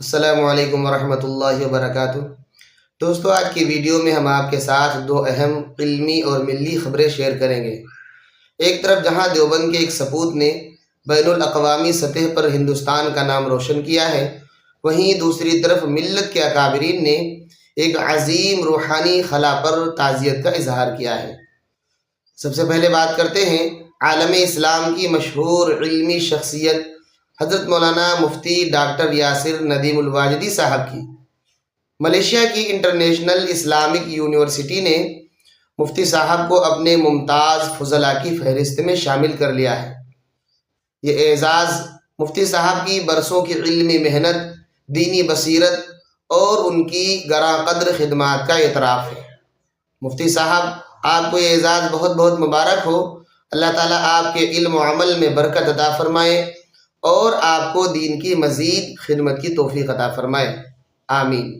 السلام علیکم ورحمۃ اللہ وبرکاتہ۔ دوستو، آج کی ویڈیو میں ہم آپ کے ساتھ دو اہم علمی اور ملی خبریں شیئر کریں گے۔ ایک طرف جہاں دیوبند کے ایک سپوت نے بین الاقوامی سطح پر ہندوستان کا نام روشن کیا ہے، وہیں دوسری طرف ملت کے اکابرین نے ایک عظیم روحانی خلا پر تعزیت کا اظہار کیا ہے۔ سب سے پہلے بات کرتے ہیں عالم اسلام کی مشہور علمی شخصیت حضرت مولانا مفتی ڈاکٹر یاسر ندیم الواجدی صاحب کی۔ ملیشیا کی انٹرنیشنل اسلامک یونیورسٹی نے مفتی صاحب کو اپنے ممتاز فضلاء کی فہرست میں شامل کر لیا ہے۔ یہ اعزاز مفتی صاحب کی برسوں کی علمی محنت، دینی بصیرت اور ان کی گراں قدر خدمات کا اعتراف ہے۔ مفتی صاحب، آپ کو یہ اعزاز بہت بہت مبارک ہو۔ اللہ تعالیٰ آپ کے علم و عمل میں برکت عطا فرمائے اور آپ کو دین کی مزید خدمت کی توفیق عطا فرمائے، آمین۔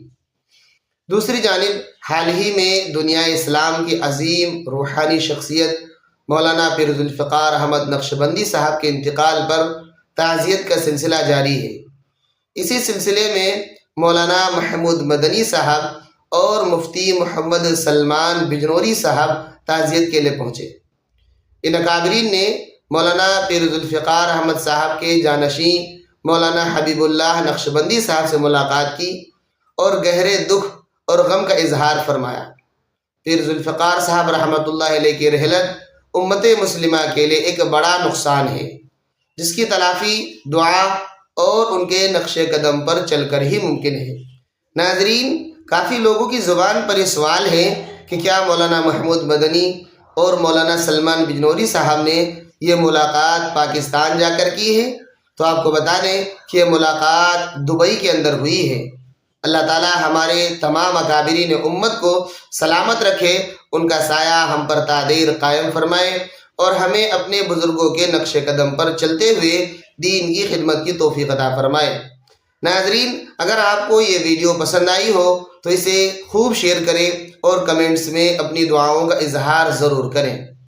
دوسری جانب حال ہی میں دنیا اسلام کی عظیم روحانی شخصیت مولانا پیر ذوالفقار احمد نقشبندی صاحب کے انتقال پر تعزیت کا سلسلہ جاری ہے۔ اسی سلسلے میں مولانا محمود مدنی صاحب اور مفتی محمد سلمان بجنوری صاحب تعزیت کے لیے پہنچے۔ ان اکابرین نے مولانا پیر ذوالفقار احمد صاحب کے جانشین مولانا حبیب اللہ نقشبندی صاحب سے ملاقات کی اور گہرے دکھ اور غم کا اظہار فرمایا۔ پیر ذوالفقار صاحب رحمۃ اللہ علیہ کی رحلت امت مسلمہ کے لیے ایک بڑا نقصان ہے، جس کی تلافی دعا اور ان کے نقش قدم پر چل کر ہی ممکن ہے۔ ناظرین، کافی لوگوں کی زبان پر یہ سوال ہے کہ کیا مولانا محمود مدنی اور مولانا سلمان بجنوری صاحب نے یہ ملاقات پاکستان جا کر کی ہے؟ تو آپ کو بتا دیں کہ یہ ملاقات دبئی کے اندر ہوئی ہے۔ اللہ تعالی ہمارے تمام اکابرین امت کو سلامت رکھے، ان کا سایہ ہم پر تعدیر قائم فرمائے اور ہمیں اپنے بزرگوں کے نقش قدم پر چلتے ہوئے دین کی خدمت کی توفیق عطا فرمائے۔ ناظرین، اگر آپ کو یہ ویڈیو پسند آئی ہو تو اسے خوب شیئر کریں اور کمنٹس میں اپنی دعاؤں کا اظہار ضرور کریں۔